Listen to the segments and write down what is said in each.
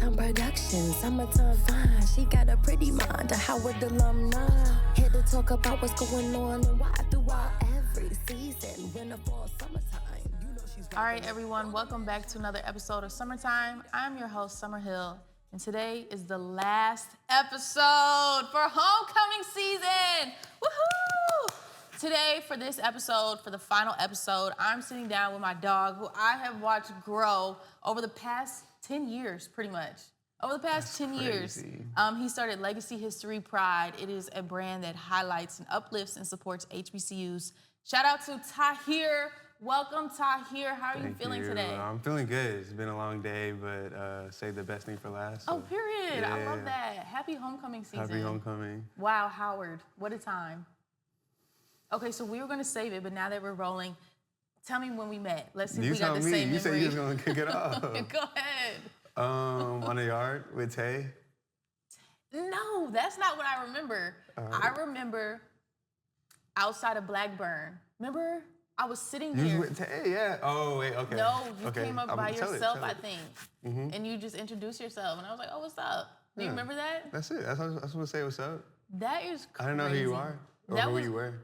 Summertime production, summertime fine. She got a pretty mind, a Howard alumni. Here to talk about what's going on and why throughout every season, winter, fall, summertime. You know she's All right, everyone, welcome back to another episode of Summertime. I'm your host, Sommer Hill, and today is the last episode for homecoming season. Woohoo! Today, for this episode, for the final episode, I'm sitting down with my dog, who I have watched grow over the past 10 years, pretty much. Over the past 10 years, he started Legacy History Pride. It is a brand that highlights and uplifts and supports HBCUs. Shout out to Tahir. Welcome, Tahir. How are you feeling today? I'm feeling good. It's been a long day, but save the best thing for last. So. Oh, period. Yeah. I love that. Happy homecoming season. Happy homecoming. Wow, Howard, what a time. Okay, so we were going to save it, but now that we're rolling, tell me when we met. Let's see if we got the same memory. You said you was going to kick it off. Go ahead. On the yard with Tay? No, that's not what I remember. I remember outside of Blackburn. Remember? I was sitting there. You was with Tay, yeah. Oh, wait, okay. No, you okay. came up by yourself, I think. Mm-hmm. And you just introduced yourself. And I was like, oh, what's up? Do you remember that? That's it. I just want to say what's up. That is crazy. I didn't know who you are or who you were.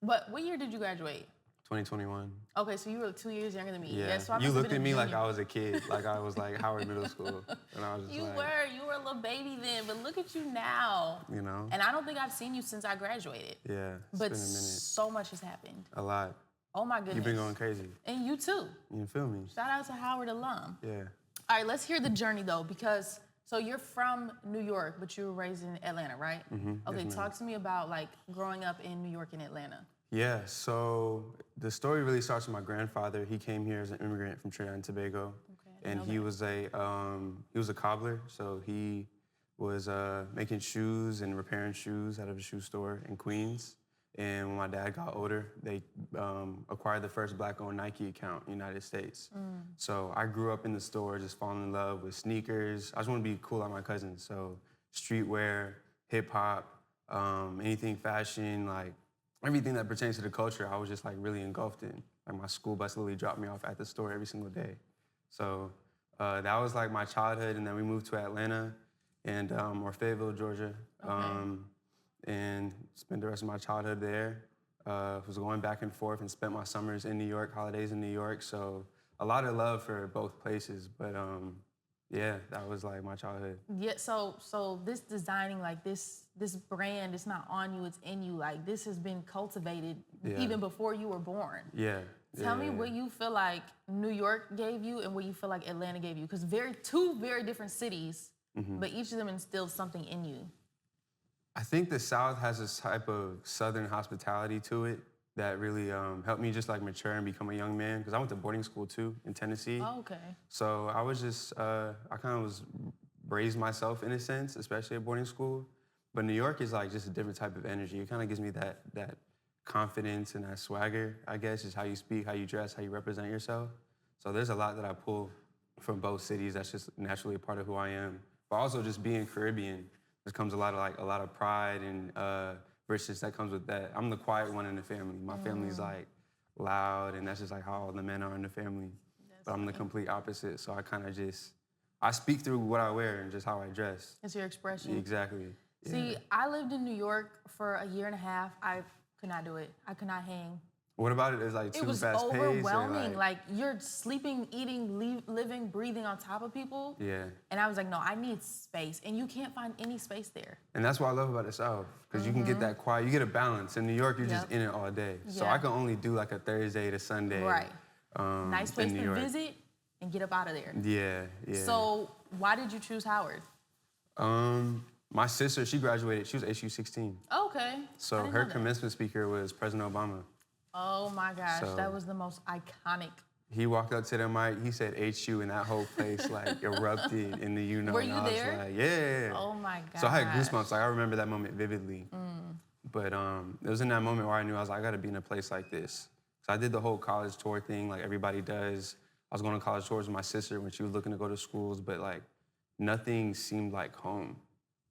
But what year did you graduate? 2021. Okay, so you were 2 years younger than me. Yeah, so I you looked at me like I was a kid, like I was like Howard Middle School. And I was just you were a little baby then, but look at you now. You know? And I don't think I've seen you since I graduated. Yeah, it's but been a minute. So much has happened. A lot. Oh my goodness. You've been going crazy. And you too. You feel me? Shout out to Howard alum. Yeah. All right, let's hear the journey though, because so you're from New York, but you were raised in Atlanta, right? Mm-hmm. Okay, yes, talk to me about like growing up in New York and Atlanta. Yeah, so the story really starts with my grandfather. He came here as an immigrant from Trinidad and Tobago, and he was a cobbler. So he was making shoes and repairing shoes out of a shoe store in Queens. And when my dad got older, they acquired the first Black-owned Nike account in the United States. So I grew up in the store, just falling in love with sneakers. I just want to be cool like my cousins. So streetwear, hip hop, anything fashion, like. Everything that pertains to the culture, I was just like really engulfed in. Like my school bus literally dropped me off at the store every single day. So that was like my childhood, and then we moved to Atlanta and or Fayetteville, Georgia, and spent the rest of my childhood there. Was going back and forth and spent my summers in New York, holidays in New York. So a lot of love for both places, but yeah, that was like my childhood. Yeah, so this designing, like this brand, it's not on you, it's in you. Like this has been cultivated even before you were born. Yeah. Tell me what you feel like New York gave you and what you feel like Atlanta gave you. Because two very different cities, but each of them instilled something in you. I think the South has this type of Southern hospitality to it that really helped me just like mature and become a young man. Because I went to boarding school too in Tennessee. Oh, okay. So I was just, I kind of was raised myself in a sense, especially at boarding school. But New York is like just a different type of energy. It kind of gives me that confidence and that swagger, I guess, just how you speak, how you dress, how you represent yourself. So there's a lot that I pull from both cities. That's just naturally a part of who I am. But also just being Caribbean, there comes a lot of pride and richness that comes with that. I'm the quiet one in the family. My family's like loud, and that's just like how all the men are in the family. But I'm the complete opposite. So I kind of I speak through what I wear and just how I dress. It's your expression. Exactly. Yeah. See, I lived in New York for a year and a half. I could not do it. I could not hang. What about it? Is like too fast paced? It was overwhelming. Like you're sleeping, eating, living, breathing on top of people. Yeah. And I was like, no, I need space. And you can't find any space there. And that's what I love about the South. Because you can get that quiet, you get a balance. In New York, you're just in it all day. So I can only do like a Thursday to Sunday. Right. Nice place to visit and get up out of there. Yeah, yeah. So why did you choose Howard? My sister, she graduated, she was HU 16. Okay. So her commencement speaker was President Obama. Oh my gosh, that was the most iconic. He walked up to the mic, he said HU, and that whole place like erupted in the Were you there? Like, yeah. Oh my gosh. So I had goosebumps, like I remember that moment vividly. But it was in that moment where I knew I was like, I gotta be in a place like this. So I did the whole college tour thing like everybody does. I was going to college tours with my sister when she was looking to go to schools, but like nothing seemed like home,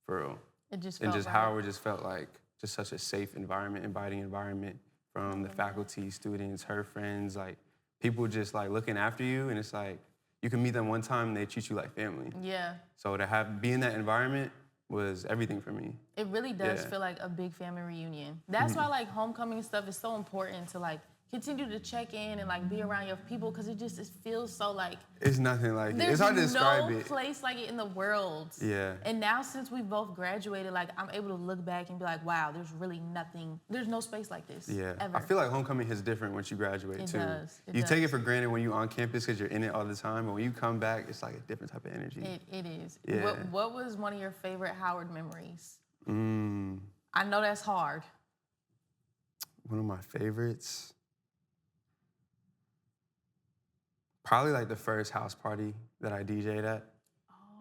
for real. It just felt right. Howard just felt like just such a safe environment, inviting environment from the faculty, students, her friends, like people just like looking after you, and it's like you can meet them one time and they treat you like family. Yeah. So to be in that environment was everything for me. It really does Yeah. feel like a big family reunion. That's why like homecoming stuff is so important to like continue to check in and like be around your people, because it feels so like It's nothing like it. there's It's hard to describe no it. place like it in the world. Yeah. And now since we both graduated, like I'm able to look back and be like, wow, there's really nothing. There's no space like this. Yeah. Ever. I feel like homecoming hits different once you graduate It too. does. It You does. take it for granted when you're on campus because you're in it all the time, but when you come back, it's like a different type of energy. It is. Yeah. What was one of your favorite Howard memories? Mm, I know that's hard. one of my favorites. Probably like the first house party that I DJ'd at.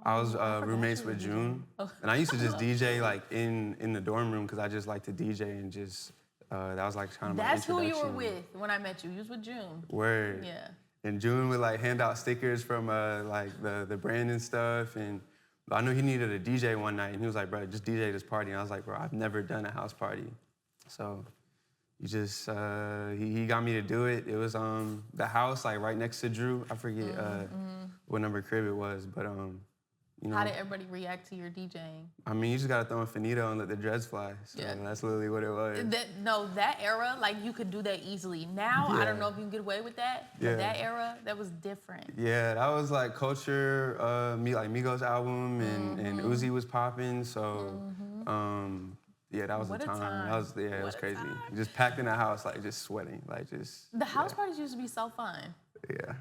I was roommates with June, and I used to just DJ like in the dorm room because I just like to DJ and just that was like kind of my That's introduction. who you were with when I met you. You was with June. Word. Yeah. And June would like hand out stickers from like the brand and stuff, and I knew he needed a DJ one night, and he was like, bro, just DJ this party. And I was like, bro, I've never done a house party. So he just, he got me to do it. It was the house like right next to Drew. I forget what number crib it was, but you know. How did everybody react to your DJing? I mean, you just gotta throw in finito and let the dreads fly. So Yeah. that's literally what it was. That era, like you could do that easily. Now, I don't know if you can get away with that, but Yeah. that era, that was different. Yeah, that was like culture, like Migos album, and Uzi was popping. So, yeah, that was What the a time. time. That was it What was a crazy. time. Just packed in the house, like just sweating, like just. The house parties used to be so fun. Yeah.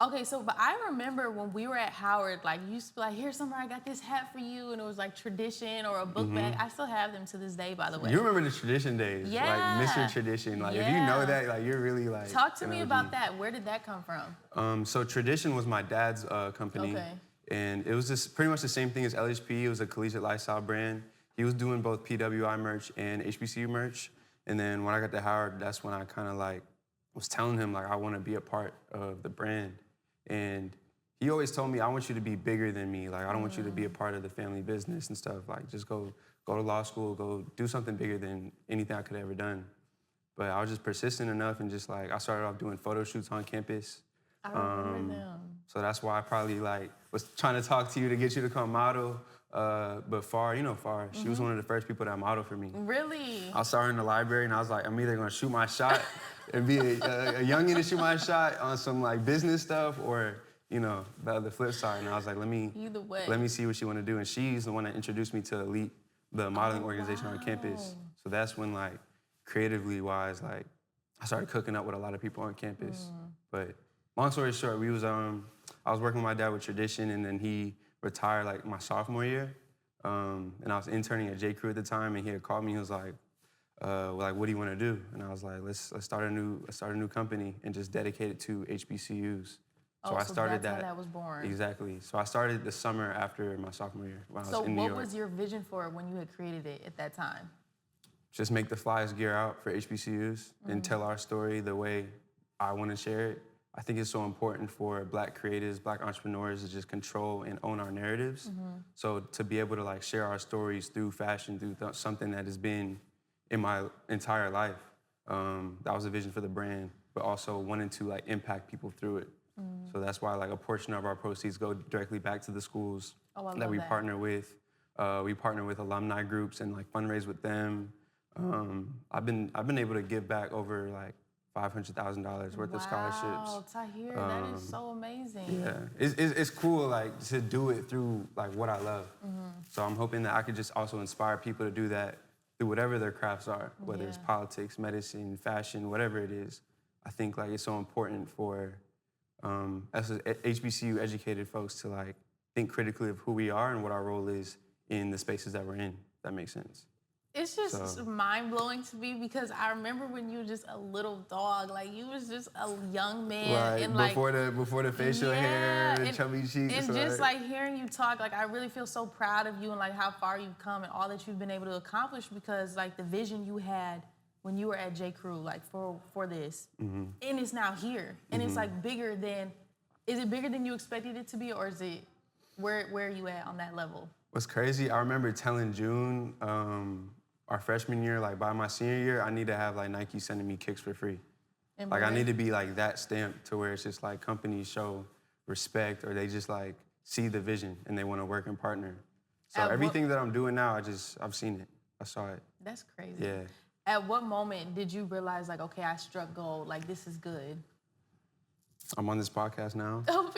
Okay, so but I remember when we were at Howard, like you used to be like, "Here's Sommer, I got this hat for you," and it was like tradition or a book bag. I still have them to this day, by the way. You remember the tradition days, Yeah. like Mr. Tradition. Like if you Yeah. know that, like you're really like. Talk to me OG. about that. Where did that come from? So Tradition was my dad's company, Okay. and it was just pretty much the same thing as LHP. It was a collegiate lifestyle brand. He was doing both PWI merch and HBCU merch. And then when I got to Howard, that's when I kind of like was telling him like I want to be a part of the brand. And he always told me, I want you to be bigger than me. Like I don't want you to be a part of the family business and stuff. Like just go to law school, go do something bigger than anything I could have ever done. But I was just persistent enough and just like I started off doing photo shoots on campus. I remember them. So that's why I probably like was trying to talk to you to get you to come model. But Far, you know Far, she was one of the first people that modeled for me. Really? I saw her in the library and I was like, I'm either gonna shoot my shot and be a youngin to shoot my shot on some like business stuff or, you know, the other flip side. And I was like, Either way. let me see what she wanna do. And she's the one that introduced me to Elite, the modeling organization on campus. So that's when like, creatively wise, like I started cooking up with a lot of people on campus. But long story short, I was working with my dad with Tradition and then he retired like my sophomore year. And I was interning at J. Crew at the time and he had called me, he was like, what do you want to do? And I was like, let's start a new company and just dedicate it to HBCUs. So I started that's how that was born. Exactly. So I started the summer after my sophomore year when I was So in New York. what was your vision for it when you had created it at that time? Just make the flyest gear out for HBCUs and tell our story the way I want to share it. I think it's so important for Black creatives, Black entrepreneurs to just control and own our narratives. So to be able to like share our stories through fashion, through something that has been in my entire life. That was a vision for the brand, but also wanting to like impact people through it. So that's why like a portion of our proceeds go directly back to the schools that we partner with. We partner with alumni groups and like fundraise with them. I've been able to give back over like $500,000 worth of scholarships. Wow, Tahir, that is so amazing. Yeah, it's cool like to do it through like what I love. So I'm hoping that I could just also inspire people to do that through whatever their crafts are, whether it's politics, medicine, fashion, whatever it is. I think like it's so important for us as HBCU educated folks to like think critically of who we are and what our role is in the spaces that we're in. If that makes sense. It's just mind-blowing to me because I remember when you were just a little dog, like you was just a young man. Right, and before the facial hair and chubby cheeks. And just like hearing you talk, like I really feel so proud of you and like how far you've come and all that you've been able to accomplish because like the vision you had when you were at J. Crew, like for this, and it's now here. And it's like bigger than, is it bigger than you expected it to be or is it, where are you at on that level? What's crazy, I remember telling June, our freshman year, like by my senior year, I need to have like Nike sending me kicks for free. Like I need to be like that stamped to where it's just like companies show respect, or they just like see the vision and they want to work and partner. So At everything that I'm doing now, I've seen it. I saw it. That's crazy. Yeah. At what moment did you realize, like, okay, I struck gold, like this is good? I'm on this podcast now. Oh,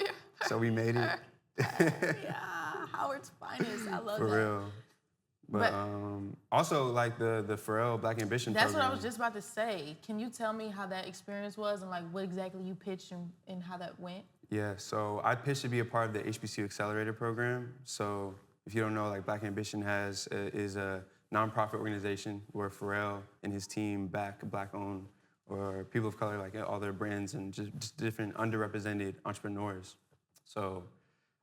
So we made it. Yeah, Howard's finest. I love For that. real. But also like the Pharrell Black Ambition That's program. what I was just about to say. Can you tell me how that experience was and like what exactly you pitched and how that went? Yeah, so I pitched to be a part of the HBCU Accelerator program. So if you don't know, like Black Ambition is a nonprofit organization where Pharrell and his team back Black-owned or people of color, like all their brands and just different underrepresented entrepreneurs. So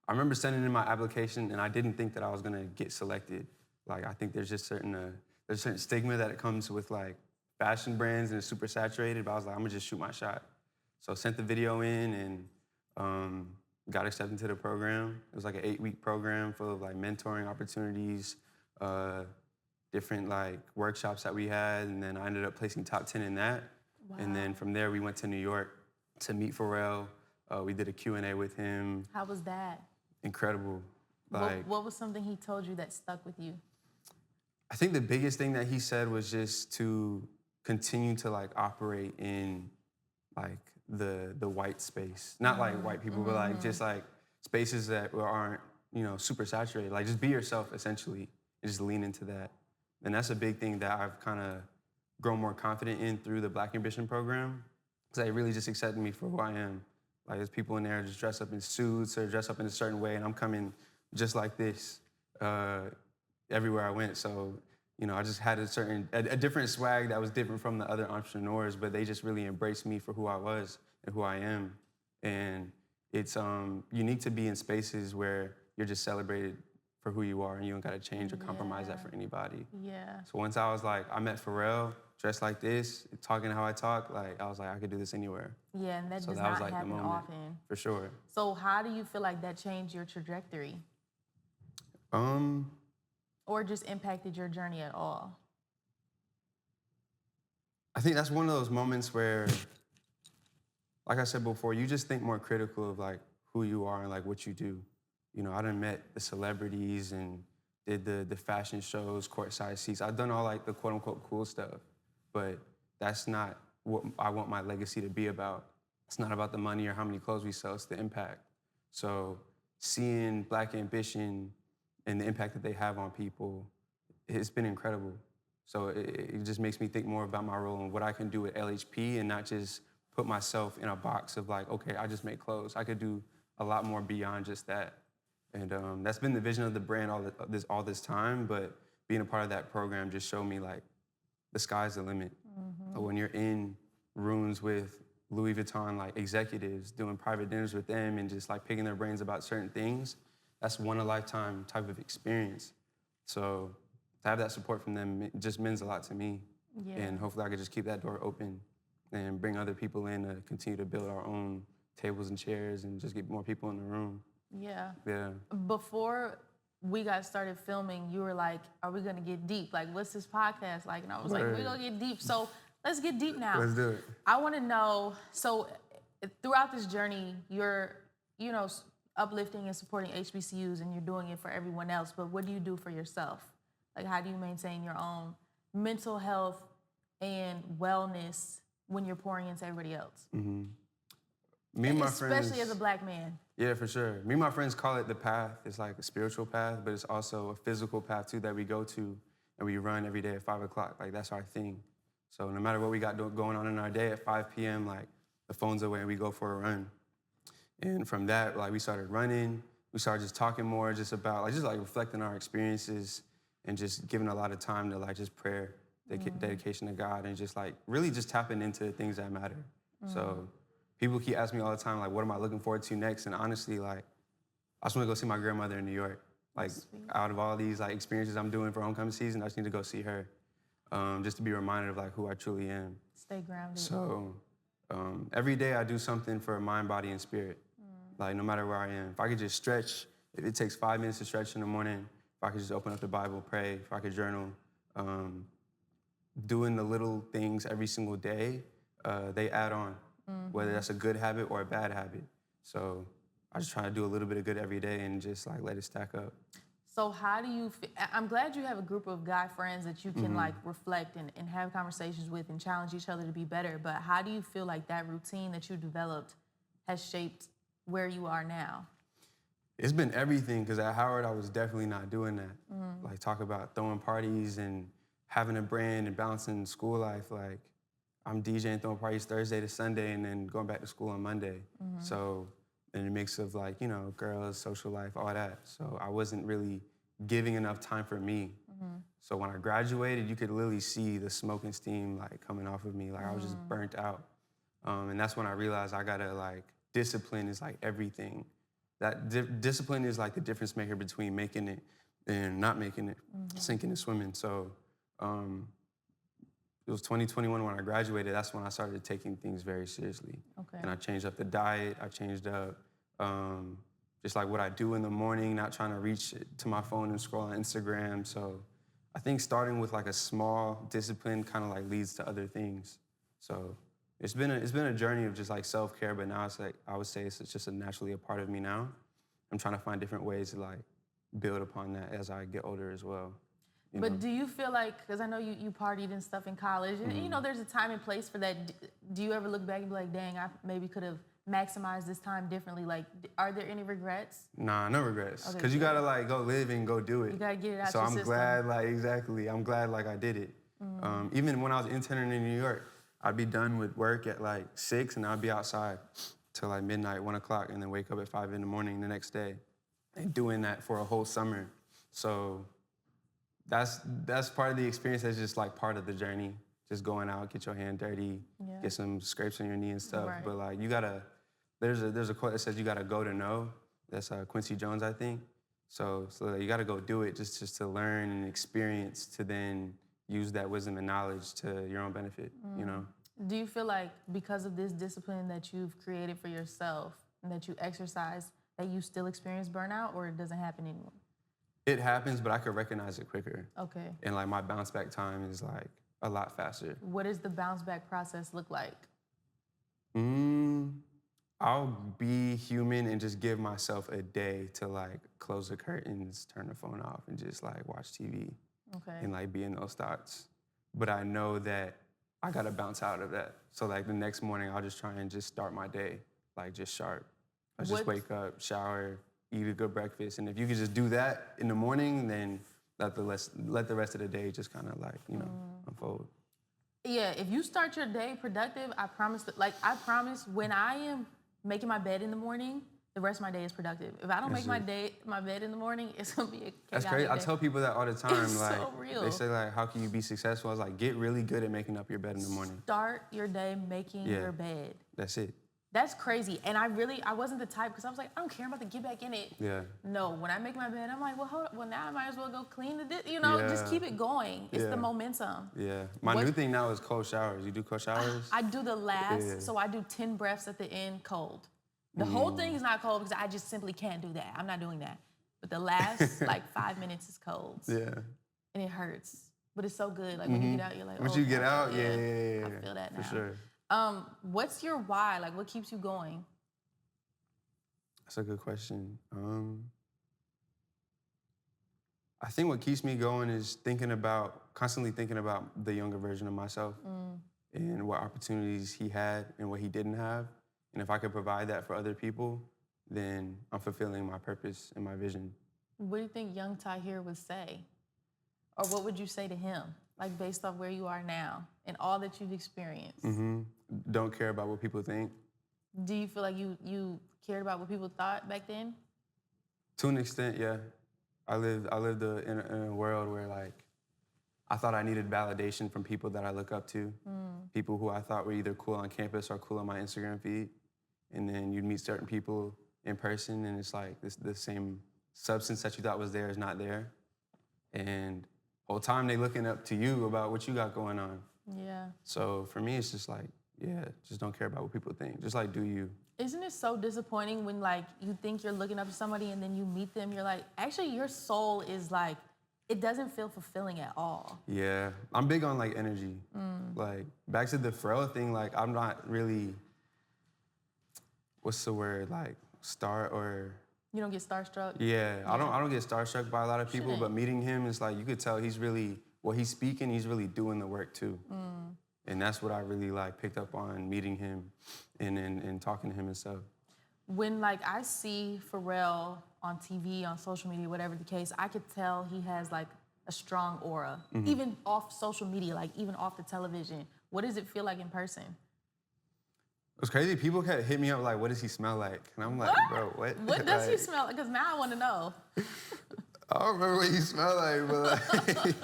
I remember sending in my application and I didn't think that I was gonna get selected. Like I think there's just there's a certain stigma that it comes with like fashion brands and it's super saturated, but I was like, I'm gonna just shoot my shot. So sent the video in and got accepted to the program. It was like an 8-week program full of like mentoring opportunities, different like workshops that we had, and then I ended up placing top 10 in that. Wow. And then from there we went to New York to meet Pharrell. We did a Q&A with him. How was that? Incredible. Like, what was something he told you that stuck with you? I think the biggest thing that he said was just to continue to like operate in like the white space. Not like white people, but like just like spaces that aren't, you know, super saturated. Like just be yourself essentially and just lean into that. And that's a big thing that I've kind of grown more confident in through the Black Ambition program. Because they really just accepted me for who I am. Like there's people in there just dress up in suits or dress up in a certain way and I'm coming just like this. Everywhere I went. So, you know, I just had a different swag that was different from the other entrepreneurs, but they just really embraced me for who I was and who I am. And it's unique to be in spaces where you're just celebrated for who you are and you don't gotta change or compromise that for anybody. Yeah. So once I was like, I met Pharrell, dressed like this, talking how I talk, like I was like, I could do this anywhere. Yeah, and that So does that not was like the happen moment. often. For sure. So how do you feel like that changed your trajectory? Or just impacted your journey at all? I think that's one of those moments where, like I said before, you just think more critical of like who you are and like what you do. You know, I done met the celebrities and did the fashion shows, courtside seats. I've done all like the quote unquote cool stuff, but that's not what I want my legacy to be about. It's not about the money or how many clothes we sell, it's the impact. So seeing Black Ambition and the impact that they have on people, it's been incredible. So it just makes me think more about my role and what I can do at LHP and not just put myself in a box of like, okay, I just make clothes. I could do a lot more beyond just that. And that's been the vision of the brand all this time, but being a part of that program just showed me like the sky's the limit. When you're in rooms with Louis Vuitton like executives, doing private dinners with them and just like picking their brains about certain things, that's one-in-a-lifetime type of experience. So to have that support from them, it just means a lot to me. Yeah. And hopefully I could just keep that door open and bring other people in to continue to build our own tables and chairs and just get more people in the room. Yeah. Yeah. Before we got started filming, you were like, are we gonna get deep? Like, what's this podcast like? And I was like, we're gonna get deep. So let's get deep now. Let's do it. I wanna know, so throughout this journey, you're, you know, uplifting and supporting HBCUs and you're doing it for everyone else, but what do you do for yourself? Like, how do you maintain your own mental health and wellness when you're pouring into everybody else? Mm-hmm. Me and my friends, especially as a Black man. Yeah, for sure. Me and my friends call it the path. It's like a spiritual path, but it's also a physical path too that we go to and we run every day at 5 o'clock. Like that's our thing. So no matter what we got going on in our day at 5 p.m., like the phone's away and we go for a run. And from that, like we started running. We started just talking more just about like reflecting our experiences and just giving a lot of time to like just prayer, dedication to God, and just like really just tapping into the things that matter. So people keep asking me all the time, like, what am I looking forward to next? And honestly, like, I just want to go see my grandmother in New York. Like, out of all these like experiences I'm doing for homecoming season, I just need to go see her, just to be reminded of like who I truly am. Stay grounded. So every day I do something for mind, body, and spirit. Like no matter where I am. If I could just stretch, if it takes 5 minutes to stretch in the morning, if I could just open up the Bible, pray, if I could journal, doing the little things every single day, they add on, whether that's a good habit or a bad habit. So I just try to do a little bit of good every day and just like let it stack up. So how do you feel? I'm glad you have a group of guy friends that you can like reflect and have conversations with and challenge each other to be better. But how do you feel like that routine that you developed has shaped where you are now? It's been everything, because at Howard, I was definitely not doing that. Like, talk about throwing parties and having a brand and balancing school life. Like, I'm DJing, throwing parties Thursday to Sunday, and then going back to school on Monday. So, and a mix of like, you know, girls, social life, all that. So I wasn't really giving enough time for me. So when I graduated, you could literally see the smoke and steam like coming off of me. Like I was just burnt out. And that's when I realized I gotta like, discipline is like everything. That discipline is like the difference maker between making it and not making it, sinking and swimming. So it was 2021 when I graduated. That's when I started taking things very seriously. Okay. And I changed up the diet. I changed up just like what I do in the morning, not trying to reach to my phone and scroll on Instagram. So I think starting with like a small discipline kind of like leads to other things. So it's been a journey of just like self-care, but now it's like, I would say it's just naturally a part of me now. I'm trying to find different ways to like build upon that as I get older as well. But do you feel like, because I know you partied and stuff in college, and you know there's a time and place for that. Do you ever look back and be like, dang, I maybe could have maximized this time differently? Like, are there any regrets? Nah, no regrets. Okay, Because you gotta like go live and go do it. You gotta get it out so your I'm system. glad, like, exactly. I'm glad like I did it. Even when I was interning in New York, I'd be done with work at like 6 and I'd be outside till like midnight, 1 o'clock, and then wake up at 5 in the morning the next day. And doing that for a whole summer. So that's part of the experience. That's just like part of the journey. Just going out, get your hand dirty, get some scrapes on your knee and stuff. Right. But like you gotta, there's a quote that says you gotta go to know. That's Quincy Jones, I think. So you gotta go do it just to learn and experience, to then use that wisdom and knowledge to your own benefit, you know? Do you feel like because of this discipline that you've created for yourself and that you exercise, that you still experience burnout, or it doesn't happen anymore? It happens, but I could recognize it quicker. Okay. And like my bounce back time is like a lot faster. What does the bounce back process look like? I'll be human and just give myself a day to like close the curtains, turn the phone off, and just like watch TV. Okay. And like be in those thoughts. But I know that I gotta bounce out of that. So like the next morning, I'll just try and just start my day, like just sharp. I just wake up, shower, eat a good breakfast. And if you could just do that in the morning, then let the rest of the day just kind of like, you know, unfold. Yeah, if you start your day productive, I promise when I am making my bed in the morning, the rest of my day is productive. If I don't make my bed in the morning, it's gonna be a chaotic That's crazy. day. I tell people that all the time. It's like so real. They say like, how can you be successful? I was like, get really good at making up your bed in the morning. Start your day making your bed. That's it. That's crazy. And I wasn't the type, because I was like, I don't care, I'm about to get back in it. Yeah. No, when I make my bed, I'm like, well, hold up. Well, now I might as well go clean just keep it going. It's the momentum. Yeah. My new thing now is cold showers. You do cold showers? I do the last, so I do 10 breaths at the end cold. The whole thing is not cold because I just simply can't do that. I'm not doing that. But the last like 5 minutes is cold. Yeah. And it hurts. But it's so good. Like when you get out, you're like, Once you get out, yeah. I feel that now. For sure. What's your why? Like what keeps you going? That's a good question. I think what keeps me going is constantly thinking about the younger version of myself and what opportunities he had and what he didn't have. And if I could provide that for other people, then I'm fulfilling my purpose and my vision. What do you think young Tahir would say? Or what would you say to him, like based off where you are now and all that you've experienced? Don't care about what people think. Do you feel like you cared about what people thought back then? To an extent, yeah. I lived in a world where like I thought I needed validation from people that I look up to, people who I thought were either cool on campus or cool on my Instagram feed. And then you'd meet certain people in person and it's like the same substance that you thought was there is not there. And whole time they looking up to you about what you got going on. Yeah. So for me, it's just like, just don't care about what people think. Just like do you. Isn't it so disappointing when like you think you're looking up to somebody and then you meet them, you're like, actually your soul is like, it doesn't feel fulfilling at all. Yeah, I'm big on like energy. Like back to the Pharrell thing, like I'm not really, what's the word? Like You don't get starstruck? Yeah, I don't get starstruck by a lot of people, but meeting him, it's like you could tell he's really, what he's speaking, he's really doing the work too. And that's what I really like picked up on meeting him and talking to him and stuff. When like I see Pharrell on TV, on social media, whatever the case, I could tell he has like a strong aura, even off social media, like even off the television. What does it feel like in person? It's crazy. People kept hit me up like, what does he smell like? And I'm like, bro, what? What does he smell like? Because now I want to know. I don't remember what he smelled like, but like,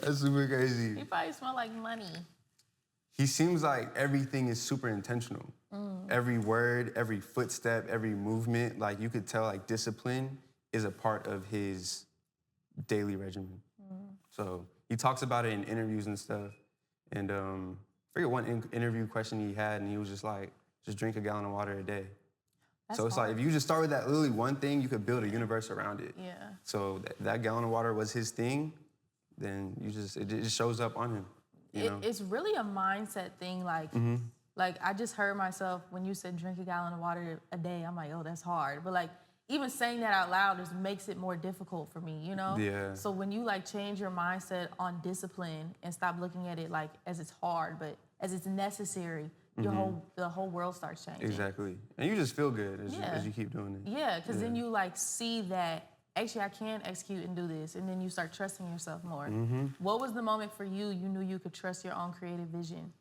that's super crazy. He probably smell like money. He seems like everything is super intentional. Every word, every footstep, every movement, like you could tell like discipline is a part of his daily regimen. So he talks about it in interviews and stuff. And I forget one interview question he had, and he was just like, just drink a gallon of water a day. So it's like, if you just start with that literally one thing, you could build a universe around it. Yeah. So that gallon of water was his thing, then it just shows up on him. You know? It's really a mindset thing. Like, like I just heard myself when you said drink a gallon of water a day. I'm like, oh, that's hard. But like, even saying that out loud just makes it more difficult for me, you know? Yeah. So when you like change your mindset on discipline and stop looking at it like as it's hard, but as it's necessary, the whole world starts changing. Exactly. And you just feel good as you keep doing it. Yeah, because then you like see that actually I can execute and do this, and then you start trusting yourself more. What was the moment for you knew you could trust your own creative vision?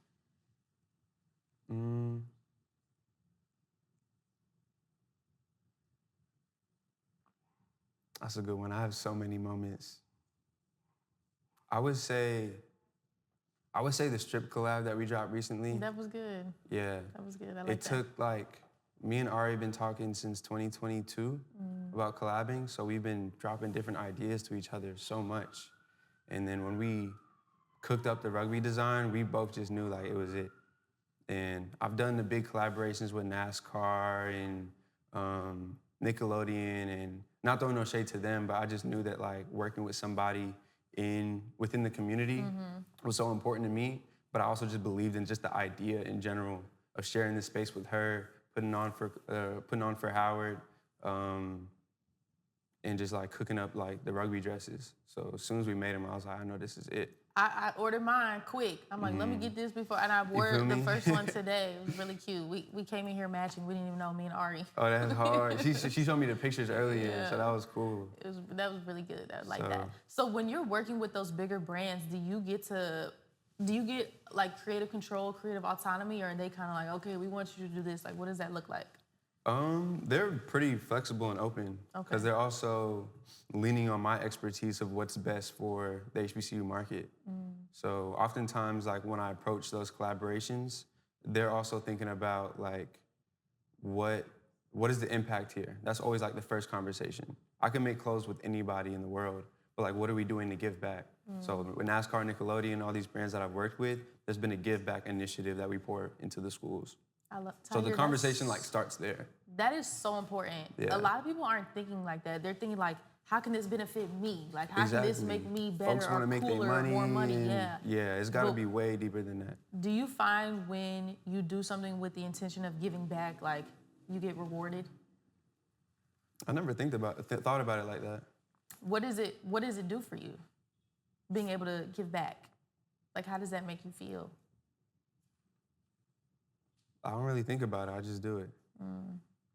That's a good one. I have so many moments. I would say the strip collab that we dropped recently. That was good. Yeah. That was good. I like that. It took like, me and Ari have been talking since 2022 about collabing, so we've been dropping different ideas to each other so much. And then when we cooked up the rugby design, we both just knew like it was it. And I've done the big collaborations with NASCAR and Nickelodeon, and not throwing no shade to them, but I just knew that like working with somebody within the community was so important to me. But I also just believed in just the idea in general of sharing this space with her, putting on for Howard, and just like cooking up like the rugby dresses. So as soon as we made them, I was like, I know this is it. I ordered mine quick. I'm like, let me get this before, and I wore the first one today. It was really cute. We came in here matching. We didn't even know, me and Ari. Oh, that's hard. She showed me the pictures earlier, so that was cool. That was really good. I like that. So when you're working with those bigger brands, do you get like creative control, creative autonomy, or are they kind of like, okay, we want you to do this? Like, what does that look like? They're pretty flexible and open because they're also leaning on my expertise of what's best for the HBCU market. So oftentimes, like when I approach those collaborations, they're also thinking about like, what is the impact here? That's always like the first conversation. I can make clothes with anybody in the world, but like, what are we doing to give back? So with NASCAR, Nickelodeon, all these brands that I've worked with, there's been a give back initiative that we pour into the schools. So the conversation like starts there. That is so important. Yeah. A lot of people aren't thinking like that. They're thinking like, how can this benefit me? Like, how can this make me better Folks want to make cooler, their money, more money? Yeah, it's got to be way deeper than that. Do you find when you do something with the intention of giving back, like you get rewarded? I never thought about it like that. What does it do for you, being able to give back? Like, how does that make you feel? I don't really think about it. I just do it.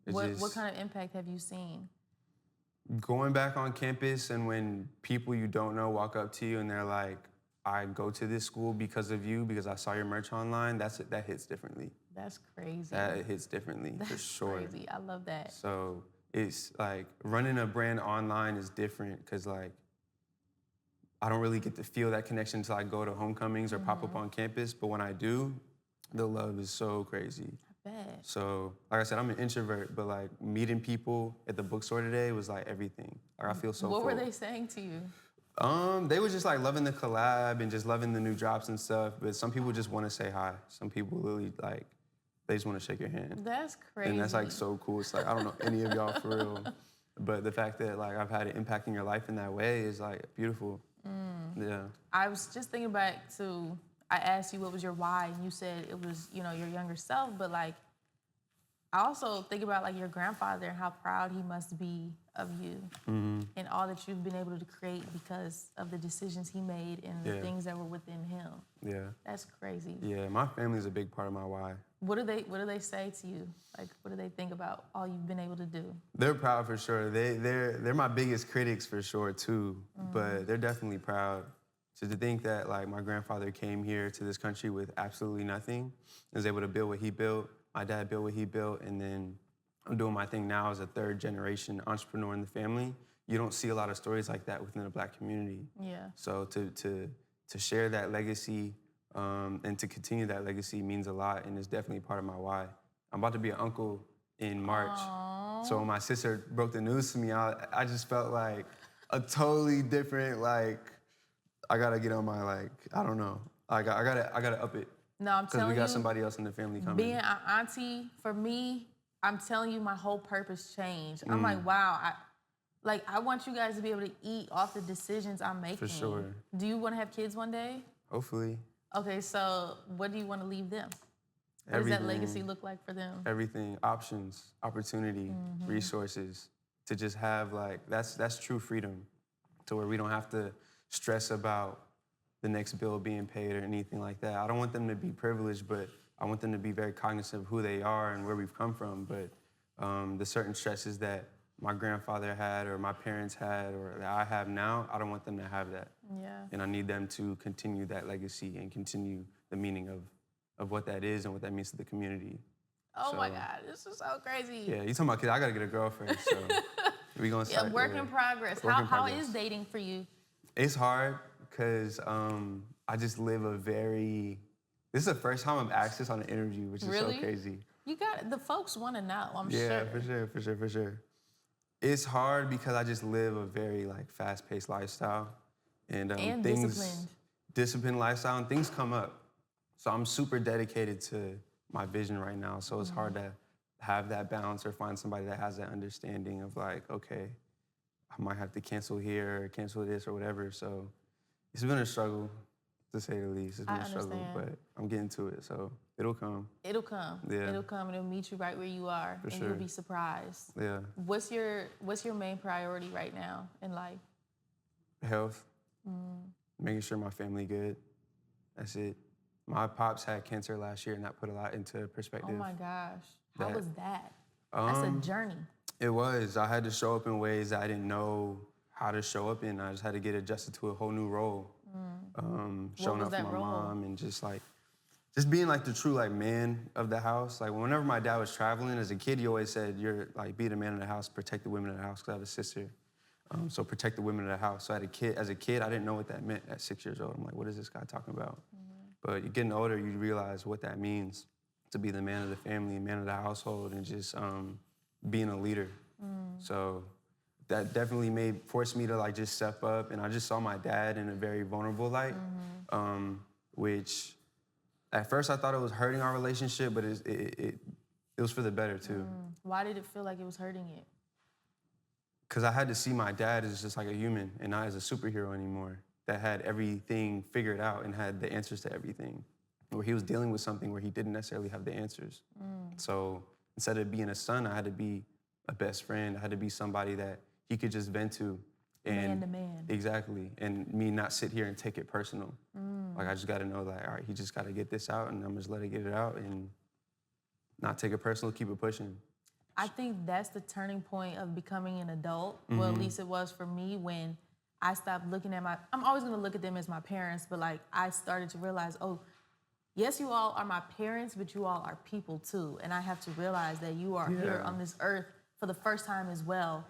What kind of impact have you seen? Going back on campus and when people you don't know walk up to you and they're like, I go to this school because of you, because I saw your merch online, that hits differently. That's crazy. That hits differently, for sure. That's crazy. I love that. So it's like running a brand online is different because like I don't really get to feel that connection until I go to homecomings or pop up on campus. But when I do, the love is so crazy. I bet. So, like I said, I'm an introvert, but like meeting people at the bookstore today was like everything. Like I feel so What full. were they saying to you? They were just like loving the collab and just loving the new drops and stuff. But some people just want to say hi. Some people really like, they just want to shake your hand. That's crazy. And that's like so cool. It's like, I don't know any of y'all for real. But the fact that like I've had an impact in your life in that way is like beautiful. Yeah. I was just thinking back to, I asked you what was your why, and you said it was, your younger self, but like, I also think about like your grandfather and how proud he must be of you and all that you've been able to create because of the decisions he made and the things that were within him. Yeah. That's crazy. Yeah, my family's a big part of my why. What do they say to you? Like, what do they think about all you've been able to do? They're proud for sure. They're my biggest critics for sure too, but they're definitely proud. So to think that like my grandfather came here to this country with absolutely nothing, was able to build what he built, my dad built what he built, and then I'm doing my thing now as a third generation entrepreneur in the family. You don't see a lot of stories like that within the Black community. Yeah. So to share that legacy and to continue that legacy means a lot, and it's definitely part of my why. I'm about to be an uncle in March. Aww. So when my sister broke the news to me, I just felt like a totally different, like, I gotta get on my, like, I don't know. I gotta up it. No, I'm telling you. Because we got somebody else in the family coming. Being an auntie, for me, I'm telling you, my whole purpose changed. I'm like, wow, I want you guys to be able to eat off the decisions I'm making. For sure. Do you want to have kids one day? Hopefully. Okay, so what do you want to leave them? What does that legacy look like for them? Everything, options, opportunity, resources, to just have like, that's true freedom, to where we don't have to stress about the next bill being paid or anything like that. I don't want them to be privileged, but I want them to be very cognizant of who they are and where we've come from. But the certain stresses that my grandfather had or my parents had or that I have now, I don't want them to have that. Yeah. And I need them to continue that legacy and continue the meaning of what that is and what that means to the community. Oh my God, this is so crazy. Yeah, you talking about kids, I gotta get a girl first, so we gonna start. Yeah, work in progress. How is dating for you? It's hard, because I just live this is the first time I've asked this on an interview, which is so crazy. You got the folks want to know, I'm sure. Yeah, for sure. It's hard because I just live a very like fast-paced lifestyle. And disciplined lifestyle, and things come up. So I'm super dedicated to my vision right now. So it's hard to have that balance or find somebody that has that understanding of like, okay, I might have to cancel here or cancel this or whatever. So it's been a struggle, to say the least. It's been a struggle, but I'm getting to it. So it'll come. It'll come. Yeah. It'll come and ittle meet you right where you are. For and sure. You'll be surprised. Yeah. What's your main priority right now in life? Health. Making sure my family good. That's it. My pops had cancer last year, and that put a lot into perspective. Oh my gosh. How was that? That's a journey. It was. I had to show up in ways that I didn't know how to show up in. I just had to get adjusted to a whole new role. Showing up for my mom and just being like the true like man of the house. Like whenever my dad was traveling as a kid, he always said, "You're like be the man of the house, protect the women of the house." Because I have a sister, so protect the women of the house. So as a kid, I didn't know what that meant at 6 years old. I'm like, what is this guy talking about? But you're getting older, you realize what that means to be the man of the family, man of the household, and just being a leader. So that definitely forced me to like just step up, and I just saw my dad in a very vulnerable light, which at first I thought it was hurting our relationship, but it was for the better too. Why did it feel like it was hurting it? Because I had to see my dad as just like a human and not as a superhero anymore that had everything figured out and had the answers to everything, where he was dealing with something where he didn't necessarily have the answers. So instead of being a son, I had to be a best friend. I had to be somebody that he could just vent to. And man to man. Exactly. And me not sit here and take it personal. Like I just got to know that, all right, he just got to get this out, and I'm just let it get it out and not take it personal, keep it pushing. I think that's the turning point of becoming an adult. Well, at least it was for me when I stopped looking at I'm always gonna look at them as my parents, but like I started to realize, oh, yes, you all are my parents, but you all are people too. And I have to realize that you are here on this earth for the first time as well,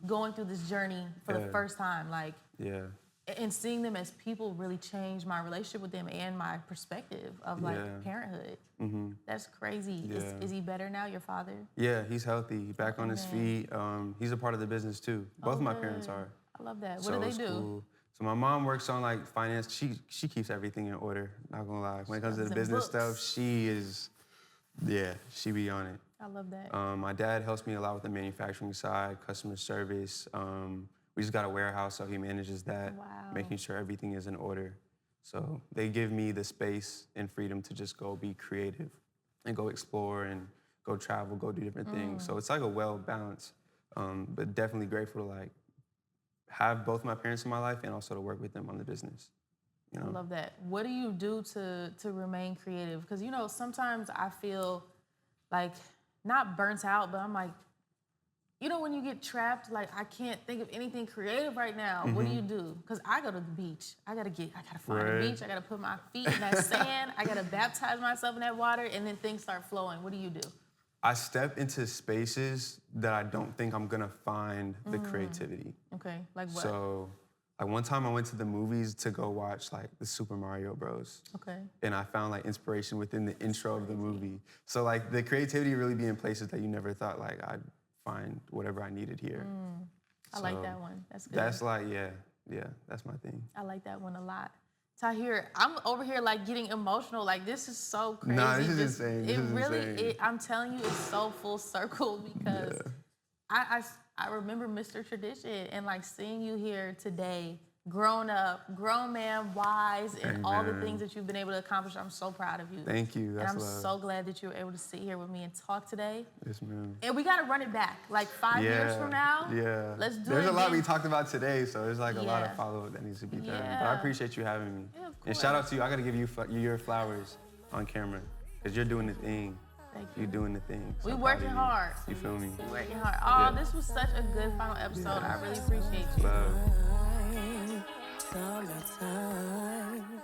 going through this journey for the first time. Like, and seeing them as people really changed my relationship with them and my perspective of like parenthood. That's crazy. Is he better now, your father? Yeah, he's healthy. He's back on his feet. He's a part of the business too. Both of my parents are. I love that. What do they do? Cool. So my mom works on like finance. She keeps everything in order, not gonna lie. When it comes to the business stuff, she be on it. I love that. My dad helps me a lot with the manufacturing side, customer service. We just got a warehouse, so he manages that, making sure everything is in order. So they give me the space and freedom to just go be creative and go explore and go travel, go do different things. So it's like a well-balanced, but definitely grateful to like have both my parents in my life and also to work with them on the business. You know? I love that. What do you do to remain creative? Because, you know, sometimes I feel like not burnt out, but I'm like, you know, when you get trapped, like I can't think of anything creative right now. What do you do? Because I go to the beach. I gotta find a beach. I gotta put my feet in that sand. I gotta baptize myself in that water, and then things start flowing. What do you do? I step into spaces that I don't think I'm gonna find the creativity. Okay, like what? So, like one time I went to the movies to go watch like the Super Mario Bros. Okay. And I found like inspiration within the intro of the movie. So like the creativity really be in places that you never thought like I'd find whatever I needed here. I like that one. That's good. That's like, yeah, that's my thing. I like that one a lot. Tahir, I'm over here like getting emotional. Like this is so crazy. Nah, this is insane. It really, I'm telling you, it's so full circle because I remember Mr. Tradition and like seeing you here today, grown up, grown man, wise, and all the things that you've been able to accomplish. I'm so proud of you. Thank you. That's and I'm love. so glad that you were able to sit here with me and talk today. Yes, ma'am. And we gotta run it back, like 5 years from now. Yeah. Let's do it. There's a lot again. we talked about today, so there's like a lot of follow-up that needs to be done. But I appreciate you having me. Yeah, of And shout out to you. I gotta give you your flowers on camera, because you're doing the thing. Thank you. You're doing the thing. So We I'm proud working of you. hard. You feel me? We working hard. Oh, this was such a good final episode. I really appreciate you. Love. Summertime.